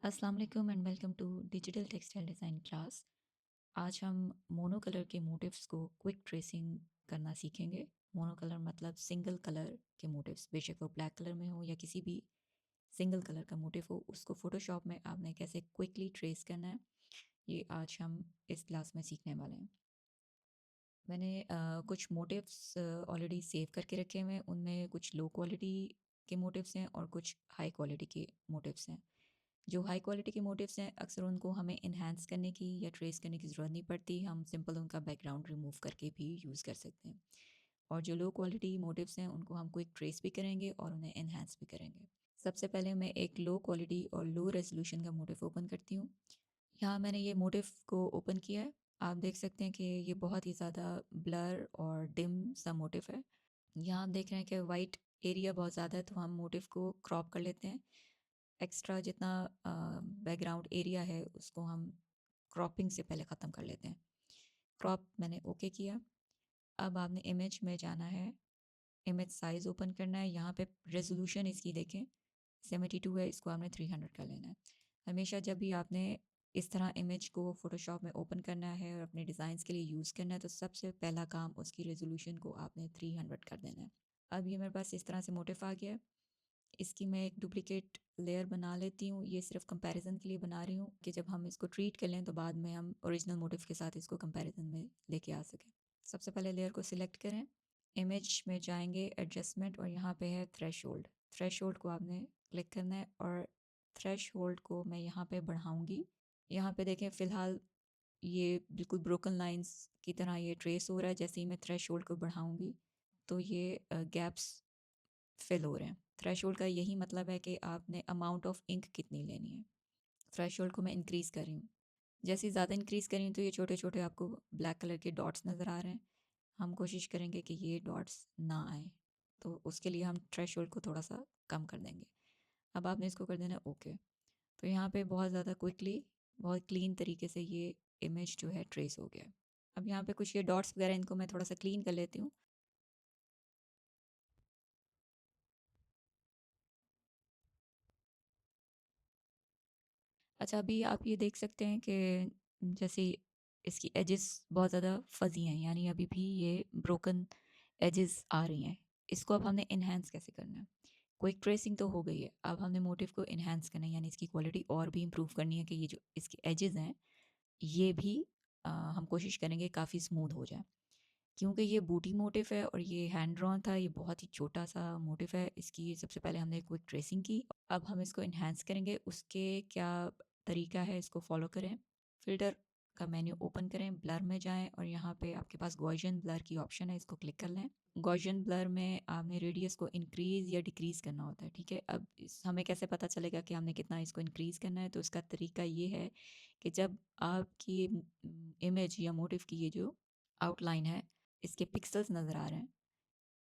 अस्सलाम वालेकुम and welcome to digital textile design class. आज हम मोनो कलर के मोटिव्स को क्विक ट्रेसिंग करना सीखेंगे। मोनो कलर मतलब सिंगल कलर के मोटिव्स, बेशक वो ब्लैक कलर में हो या किसी भी सिंगल कलर का मोटिव हो, उसको फ़ोटोशॉप में आपने कैसे क्विकली ट्रेस करना है, ये आज हम इस क्लास में सीखने वाले हैं। मैंने कुछ मोटिव्स ऑलरेडी सेव करके रखे हुए हैं। उनमें कुछ लो क्वालिटी के मोटिव्स हैं और कुछ हाई क्वालिटी के मोटिव्स हैं। जो हाई क्वालिटी के मोटिव्स हैं, अक्सर उनको हमें इन्हांस करने की या ट्रेस करने की ज़रूरत नहीं पड़ती। हम सिंपल उनका बैकग्राउंड रिमूव करके भी यूज़ कर सकते हैं। और जो लो क्वालिटी मोटिव्स हैं, उनको हम क्विक ट्रेस भी करेंगे और उन्हें इन्हांस भी करेंगे। सबसे पहले मैं एक लो क्वालिटी और लो रेजोल्यूशन का मोटिव ओपन करती हूँ। यहाँ मैंने ये मोटिव को ओपन किया है। आप देख सकते हैं कि ये बहुत ही ज़्यादा ब्लर और डिम सा मोटिव है। यहाँ आप देख रहे हैं कि वाइट एरिया बहुत ज़्यादा है, तो हम मोटिव को क्रॉप कर लेते हैं। एक्स्ट्रा जितना बैकग्राउंड एरिया है, उसको हम क्रॉपिंग से पहले ख़त्म कर लेते हैं। क्रॉप मैंने ओके किया। अब आपने इमेज में जाना है, इमेज साइज़ ओपन करना है। यहाँ पे रेजोल्यूशन इसकी देखें 72 है, इसको आपने 300 कर लेना है। हमेशा जब भी आपने इस तरह इमेज को फ़ोटोशॉप में ओपन करना है और अपने डिज़ाइंस के लिए यूज़ करना है, तो सबसे पहला काम उसकी रेजोल्यूशन को आपने 300 कर देना है। अब ये मेरे पास इस तरह से मोटिव आ गया है। इसकी मैं एक डुप्लीकेट लेयर बना लेती हूँ। ये सिर्फ कंपैरिजन के लिए बना रही हूँ कि जब हम इसको ट्रीट कर लें तो बाद में हम ओरिजिनल मोटिव के साथ इसको कंपैरिजन में लेके आ सकें। सबसे पहले लेयर को सिलेक्ट करें, इमेज में जाएंगे, एडजस्टमेंट, और यहाँ पे है थ्रेशोल्ड। थ्रेशोल्ड को आपने क्लिक करना है और थ्रेशोल्ड को मैं यहाँ पे बढ़ाऊँगी। यहाँ पे देखें, फ़िलहाल ये बिल्कुल ब्रोकन लाइंस की तरह ये ट्रेस हो रहा है। जैसे ही मैं थ्रेशोल्ड को बढ़ाऊँगी तो ये गैप्स फिल हो रहे हैं। थ्रेशोल्ड का यही मतलब है कि आपने अमाउंट ऑफ इंक कितनी लेनी है। थ्रेशोल्ड को मैं इंक्रीज़ कर रही हूँ। जैसे ज़्यादा इंक्रीज़ कर रही हूँ तो ये छोटे छोटे आपको ब्लैक कलर के डॉट्स नज़र आ रहे हैं। हम कोशिश करेंगे कि ये डॉट्स ना आए, तो उसके लिए हम थ्रेशोल्ड को थोड़ा सा कम कर देंगे। अब आपने इसको कर देना ओके। तो यहाँ पे बहुत ज़्यादा क्विकली, बहुत क्लीन तरीके से ये इमेज जो है ट्रेस हो गया। अब यहाँ पे कुछ ये डॉट्स वगैरह, इनको मैं थोड़ा सा क्लीन कर लेती हूँ। अच्छा, अभी आप ये देख सकते हैं कि जैसे इसकी एजेस बहुत ज़्यादा फजी हैं, यानी अभी भी ये ब्रोकन एजेस आ रही हैं। इसको अब हमने इन्हांस कैसे करना है? क्विक ट्रेसिंग तो हो गई है, अब हमने मोटिव को इन्हांस करना है, यानी इसकी क्वालिटी और भी इम्प्रूव करनी है कि ये जो इसके एजेस हैं, ये भी हम कोशिश करेंगे काफ़ी स्मूथ हो जाए। क्योंकि ये बूटी मोटिव है और ये हैंड ड्रॉन था, ये बहुत ही छोटा सा मोटिव है। इसकी सबसे पहले हमने क्विक ट्रेसिंग की। अब हम इसको इन्हांस करेंगे। उसके क्या तरीका है, इसको फॉलो करें। फ़िल्टर का मेन्यू ओपन करें, ब्लर में जाएं और यहाँ पे आपके पास गॉसियन ब्लर की ऑप्शन है, इसको क्लिक कर लें। गॉसियन ब्लर में आपने रेडियस को इंक्रीज़ या डिक्रीज़ करना होता है, ठीक है। अब हमें कैसे पता चलेगा कि हमने कितना इसको इंक्रीज़ करना है? तो इसका तरीका ये है कि जब आपकी इमेज या मोटिव की ये जो आउटलाइन है, इसके पिक्सेल्स नज़र आ रहे हैं,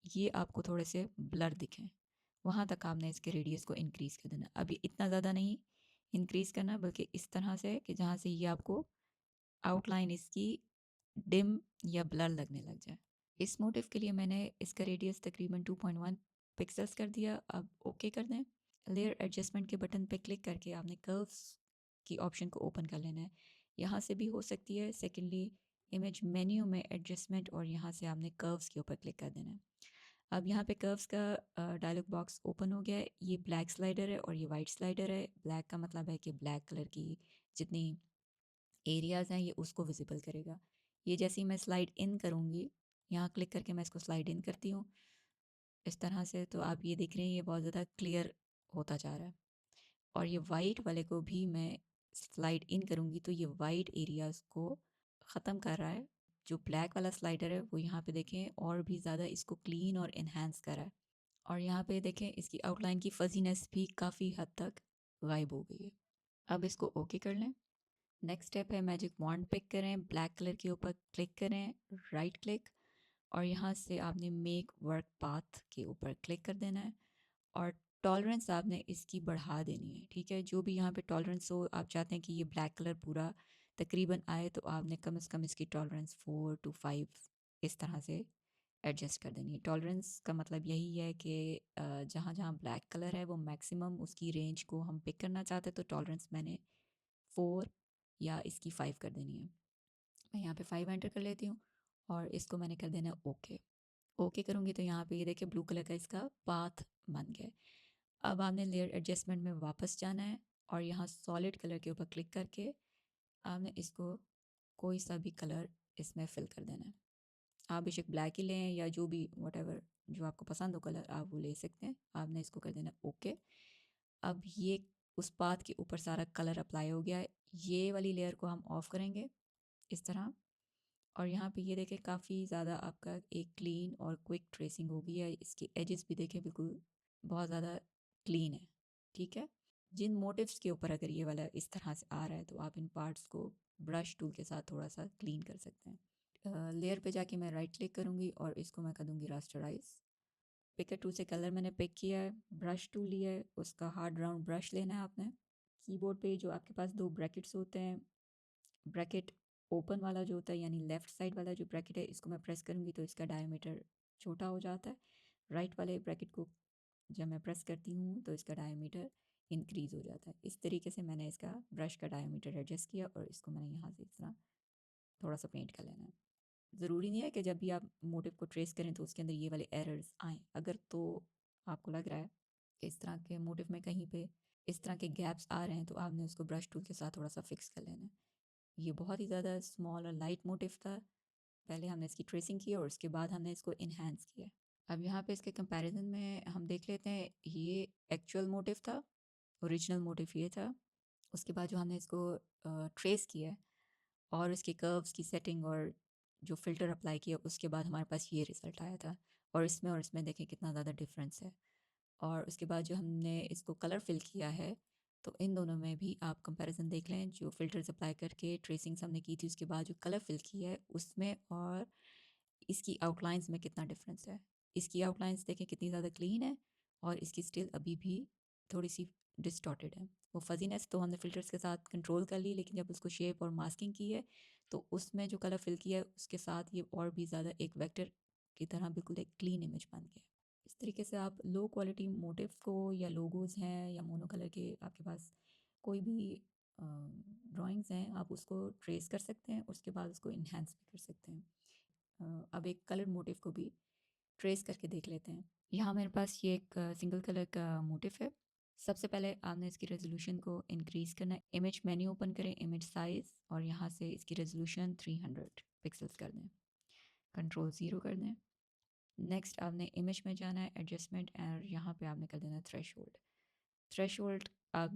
ये आपको थोड़े से ब्लर दिखें, वहाँ तक आपने इसके रेडियस को इंक्रीज़ कर देना। अभी इतना ज़्यादा नहीं इंक्रीज़ करना, बल्कि इस तरह से कि जहाँ से ये आपको आउटलाइन इसकी डिम या ब्लर लगने लग जाए। इस मोटिव के लिए मैंने इसका रेडियस तकरीबन 2.1 पिक्सेल्स कर दिया। अब ओके कर दें। लेयर एडजस्टमेंट के बटन पे क्लिक करके आपने कर्व्स की ऑप्शन को ओपन कर लेना है। यहाँ से भी हो सकती है। सेकेंडली, इमेज मेन्यू में एडजस्टमेंट और यहाँ से आपने कर्व्स के ऊपर क्लिक कर देना है। अब यहाँ पे कर्व्स का डायलॉग बॉक्स ओपन हो गया है। ये ब्लैक स्लाइडर है और ये वाइट स्लाइडर है। ब्लैक का मतलब है कि ब्लैक कलर की जितनी एरियाज़ हैं, ये उसको विजिबल करेगा। ये जैसे ही मैं स्लाइड इन करूँगी, यहाँ क्लिक करके मैं इसको स्लाइड इन करती हूँ इस तरह से, तो आप ये देख रहे हैं ये बहुत ज़्यादा क्लियर होता जा रहा है। और ये वाइट वाले को भी मैं स्लाइड इन करूँगी तो ये वाइट एरियाज़ को ख़त्म कर रहा है। जो ब्लैक वाला स्लाइडर है वो यहाँ पे देखें और भी ज़्यादा इसको क्लीन और इन्हांस कर रहा है। और यहाँ पे देखें इसकी आउटलाइन की फजीनेस भी काफ़ी हद तक गायब हो गई है। अब इसको ओके कर लें। नेक्स्ट स्टेप है मैजिक वॉन्ड पिक करें, ब्लैक कलर के ऊपर क्लिक करें, राइट क्लिक, और यहाँ से आपने मेक वर्क पाथ के ऊपर क्लिक कर देना है और टॉलरेंस आपने इसकी बढ़ा देनी है, ठीक है। जो भी यहाँ पे टॉलरेंस हो, आप चाहते हैं कि ये ब्लैक कलर पूरा तकरीबन आए, तो आपने कम से कम इसकी टॉलरेंस 4 to 5 इस तरह से एडजस्ट कर देनी है। टॉलरेंस का मतलब यही है कि जहाँ जहाँ ब्लैक कलर है वो मैक्सिमम उसकी रेंज को हम पिक करना चाहते हैं, तो टॉलरेंस मैंने 4 या इसकी 5 कर देनी है। मैं यहाँ पे 5 एंटर कर लेती हूँ और इसको मैंने कर देना है ओके। ओके करूँगी तो यहाँ पे ये देखिए ब्लू कलर का इसका पाथ बन गया। अब आपने लेयर एडजस्टमेंट में वापस जाना है और यहाँ सॉलिड कलर के ऊपर क्लिक करके आपने इसको कोई सा भी कलर इसमें फिल कर देना है। आप बेशक ब्लैक ही लें या जो भी वटेवर जो आपको पसंद हो कलर आप वो ले सकते हैं। आपने इसको कर देना ओके। अब ये उस पाथ के ऊपर सारा कलर अप्लाई हो गया है। ये वाली लेयर को हम ऑफ करेंगे इस तरह, और यहाँ पे ये देखें काफ़ी ज़्यादा आपका एक क्लीन और क्विक ट्रेसिंग हो गई है। इसके एजेस भी देखें बिल्कुल बहुत ज़्यादा क्लीन है। ठीक है, जिन मोटिव्स के ऊपर अगर ये वाला इस तरह से आ रहा है तो आप इन पार्ट्स को ब्रश टूल के साथ थोड़ा सा क्लीन कर सकते हैं। लेयर पे जाके मैं राइट क्लिक करूँगी और इसको मैं कर दूँगी रास्टराइज। पिकर टूल से कलर मैंने पिक किया है, ब्रश टूल लिया है, उसका हार्ड राउंड ब्रश लेना है आपने। कीबोर्ड पे जो आपके पास 2 ब्रैकेट्स होते हैं, ब्रैकेट ओपन वाला जो होता है यानी लेफ़्ट साइड वाला जो ब्रैकेट है, इसको मैं प्रेस करूँगी तो इसका डायमीटर छोटा हो जाता है। राइट वाले ब्रैकेट को जब मैं प्रेस करती हूँ तो इसका डायमीटर इंक्रीज़ हो जाता है। इस तरीके से मैंने इसका ब्रश का डायमीटर एडजस्ट किया और इसको मैंने यहाँ से इस तरह थोड़ा सा पेंट कर लेना है। ज़रूरी नहीं है कि जब भी आप मोटिव को ट्रेस करें तो उसके अंदर ये वाले एरर्स आएँ। अगर तो आपको लग रहा है कि इस तरह के मोटिव में कहीं पे इस तरह के गैप्स आ रहे हैं तो आपने उसको ब्रश टूल के साथ थोड़ा सा फिक्स कर लेना है। ये बहुत ही ज़्यादा स्मॉल और लाइट मोटिव था। पहले हमने इसकी ट्रेसिंग की और उसके बाद हमने इसको इन्हांस किया। अब यहाँ पे इसके कंपैरिजन में हम देख लेते हैं, ये एक्चुअल मोटिव था, ओरिजिनल मोटिव ये था। उसके बाद जो हमने इसको ट्रेस किया और इसके कर्व्स की सेटिंग और जो फ़िल्टर अप्लाई किया उसके बाद हमारे पास ये रिज़ल्ट आया था। और इसमें देखें कितना ज़्यादा डिफरेंस है। और उसके बाद जो हमने इसको कलर फिल किया है तो इन दोनों में भी आप कंपैरिजन देख लें। जो फ़िल्टर्स अप्लाई करके ट्रेसिंग्स हमने की थी उसके बाद जो कलर फिल किया है उसमें और इसकी आउटलाइंस में कितना डिफरेंस है। इसकी आउटलाइंस देखें कितनी ज़्यादा क्लीन है और इसकी स्टिल अभी भी थोड़ी सी डिस्टॉर्टेड है। वो फजीनेस तो हमने फ़िल्टर्स के साथ कंट्रोल कर ली, लेकिन जब उसको शेप और मास्किंग की है तो उसमें जो कलर फिल किया है उसके साथ ये और भी ज़्यादा एक वेक्टर की तरह बिल्कुल एक क्लीन इमेज बन गया। इस तरीके से आप लो क्वालिटी मोटिव को या लोगोज़ हैं या मोनो कलर के आपके पास कोई भी ड्राइंग्स हैं आप उसको ट्रेस कर सकते हैं, उसके बाद उसको इन्हेंस भी कर सकते हैं। अब एक कलर मोटिव को भी ट्रेस करके देख लेते हैं। यहाँ मेरे पास ये एक सिंगल कलर का मोटिव है। सबसे पहले आपने इसकी रेजोल्यूशन को इंक्रीज़ करना है। इमेज मेन्यू ओपन करें, इमेज साइज़, और यहाँ से इसकी रेजोल्यूशन 300 पिक्सल्स कर दें, कंट्रोल 0 कर दें। नेक्स्ट आपने इमेज में जाना है, एडजस्टमेंट, और यहाँ पे आपने कर देना थ्रेशोल्ड। थ्रेशोल्ड आप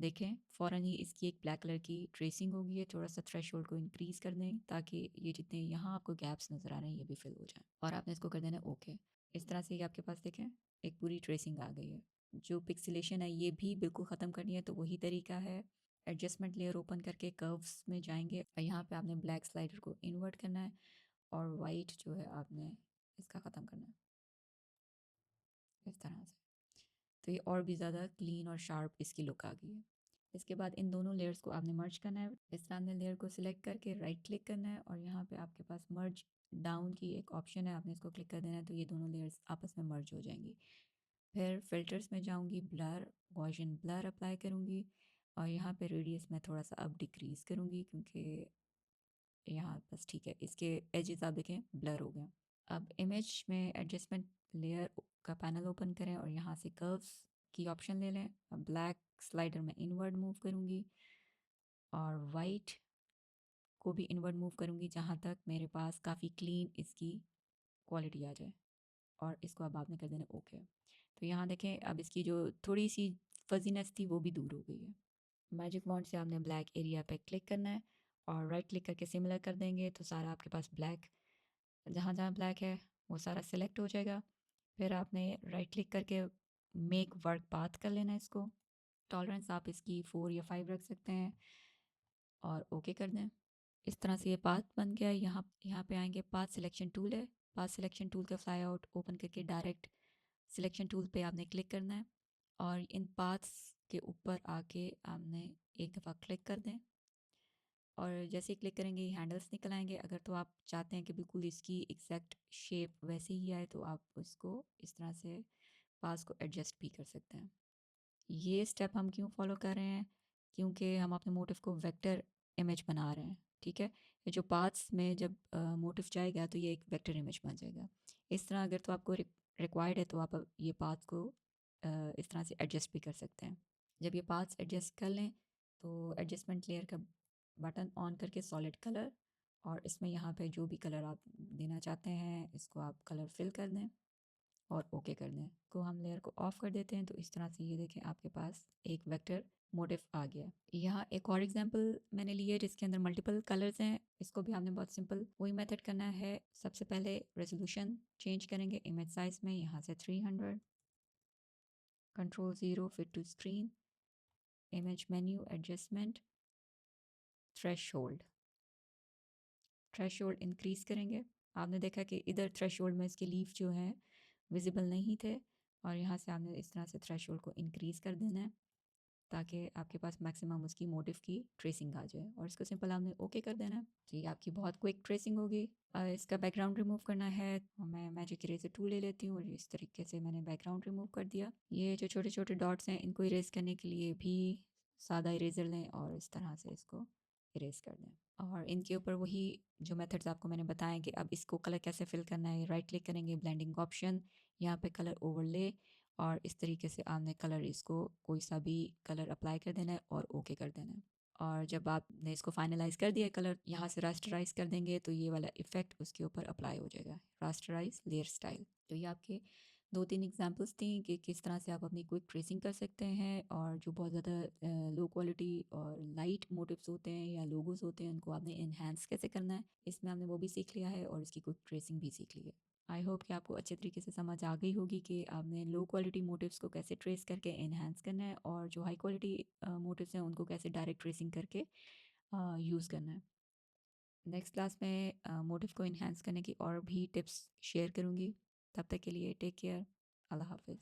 देखें फ़ौरन ही इसकी एक ब्लैक कलर की ट्रेसिंग होगी है। थोड़ा सा थ्रेशोल्ड को इंक्रीज़ कर दें ताकि ये जितने यहाँ आपको गैप्स नज़र आ रहे हैं ये भी फिल हो जाए, और आपने इसको कर देना ओके। इस तरह से ये आपके पास देखें एक पूरी ट्रेसिंग आ गई है। जो पिक्सेलेशन है ये भी बिल्कुल ख़त्म करनी है, तो वही तरीका है। एडजस्टमेंट लेयर ओपन करके कर्व्स में जाएंगे और यहाँ पे आपने ब्लैक स्लाइडर को इन्वर्ट करना है और वाइट जो है आपने इसका ख़त्म करना है इस तरह से। तो ये और भी ज़्यादा क्लीन और शार्प इसकी लुक आ गई है। इसके बाद इन दोनों लेयर्स को आपने मर्ज करना है। इस तरह आपने लेयर को सिलेक्ट करके राइट क्लिक करना है और यहाँ पे आपके पास मर्ज डाउन की एक ऑप्शन है, आपने इसको क्लिक कर देना है तो ये दोनों लेयर्स आपस में मर्ज हो जाएंगी। फिर फिल्टर्स में जाऊँगी, ब्लर, गॉसियन ब्लर अप्लाई करूँगी और यहाँ पे रेडियस में थोड़ा सा अब डिक्रीज़ करूँगी क्योंकि यहाँ बस ठीक है, इसके एजेस आप देखें ब्लर हो गए। अब इमेज में एडजस्टमेंट लेयर का पैनल ओपन करें और यहाँ से कर्व्स की ऑप्शन ले लें। अब ब्लैक स्लाइडर में इनवर्ड मूव करूँगी और वाइट को भी इनवर्ड मूव करूँगी जहाँ तक मेरे पास काफ़ी क्लीन इसकी क्वालिटी आ जाए, और इसको अब आपने कर देना ओके। तो यहाँ देखें अब इसकी जो थोड़ी सी फजीनेस थी वो भी दूर हो गई है। मैजिक वॉन्ड से आपने ब्लैक एरिया पे क्लिक करना है और राइट क्लिक करके सिमिलर कर देंगे तो सारा आपके पास ब्लैक, जहाँ जहाँ ब्लैक है वो सारा सिलेक्ट हो जाएगा। फिर आपने राइट क्लिक करके मेक वर्क पाथ कर लेना है इसको। टॉलरेंस आप इसकी 4 या 5 रख सकते हैं और ओके कर दें। इस तरह से ये पाथ बन गया। यहाँ पे आएंगे, पाथ सिलेक्शन टूल है, पाथ सिलेक्शन टूल का फ्लाई आउट ओपन करके डायरेक्ट सिलेक्शन टूल पे आपने क्लिक करना है और इन पाथ्स के ऊपर आके आपने एक दफ़ा क्लिक कर दें और जैसे ही क्लिक करेंगे ये हैंडल्स निकल आएंगे। अगर तो आप चाहते हैं कि बिल्कुल इसकी एग्जैक्ट शेप वैसे ही आए तो आप इसको इस तरह से पास को एडजस्ट भी कर सकते हैं। ये स्टेप हम क्यों फॉलो कर रहे हैं? क्योंकि हम अपने मोटिव को वेक्टर इमेज बना रहे हैं। ठीक है, ये जो पाथ्स में जब मोटिव जाएगा तो ये एक वेक्टर इमेज बन जाएगा। इस तरह अगर तो आपको रिक्वायर्ड है तो आप ये पाथ को इस तरह से एडजस्ट भी कर सकते हैं। जब ये पाथ्स एडजस्ट कर लें तो एडजस्टमेंट लेयर का बटन ऑन करके सॉलिड कलर, और इसमें यहाँ पे जो भी कलर आप देना चाहते हैं इसको आप कलर फिल कर दें और ओके कर दें। को हम लेयर को ऑफ कर देते हैं तो इस तरह से ये देखें आपके पास एक वेक्टर मोटिव आ गया। यहाँ एक और एग्जांपल मैंने ली है जिसके अंदर मल्टीपल कलर्स हैं। इसको भी हमने बहुत सिंपल वही मेथड करना है। सबसे पहले रेजोल्यूशन चेंज करेंगे इमेज साइज में, यहाँ से 300, control 0, fit to screen, image menu, adjustment, threshold. Threshold increase करेंगे। आपने देखा कि इधर थ्रेशोल्ड में इसके लीफ जो हैं विजिबल नहीं थे, और यहाँ से आपने इस तरह से थ्रेशोल्ड को इंक्रीज कर देना है ताकि आपके पास मैक्सिमम उसकी मोटिव की ट्रेसिंग आ जाए, और इसको सिंपल आपने ओके कर देना है। तो ये आपकी बहुत क्विक ट्रेसिंग होगी। इसका बैकग्राउंड रिमूव करना है तो मैं मैजिक इरेजर टूल ले लेती हूँ और इस तरीके से मैंने बैकग्राउंड रिमूव कर दिया। ये जो छोटे छोटे डॉट्स हैं इनको इरेज करने के लिए भी सादा इरेजर लें और इस तरह से इसको इरेज कर दें। और इनके ऊपर वही जो मेथड्स आपको मैंने बताया कि अब इसको कलर कैसे फिल करना है, राइट क्लिक करेंगे, ब्लेंडिंग ऑप्शन, यहाँ पे कलर ओवरले, और इस तरीके से आपने कलर इसको कोई सा भी कलर अप्लाई कर देना है और ओके कर देना है। और जब आपने इसको फाइनलाइज कर दिया कलर, यहाँ से रास्टराइज कर देंगे तो ये वाला इफेक्ट उसके ऊपर अप्लाई हो जाएगा, रास्टराइज लेयर स्टाइल। तो ये आपके 2-3 एग्जांपल्स थी कि किस तरह से आप अपनी क्विक ट्रेसिंग कर सकते हैं, और जो बहुत ज़्यादा लो क्वालिटी और लाइट मोटिव्स होते हैं या लोगोस होते हैं उनको आपने इन्हांस कैसे करना है, इसमें हमने वो भी सीख लिया है और इसकी क्विक ट्रेसिंग भी सीख ली है। आई होप कि आपको अच्छे तरीके से समझ आ गई होगी कि आपने लो क्वालिटी मोटिव्स को कैसे ट्रेस करके इन्हांस करना है, और जो हाई क्वालिटी मोटिव्स हैं उनको कैसे डायरेक्ट ट्रेसिंग करके यूज़ करना है। नेक्स्ट क्लास में मोटिव को इन्हांस करने की और भी टिप्स शेयर करूँगी। तब तक के लिए टेक केयर। अल्लाह हाफिज़।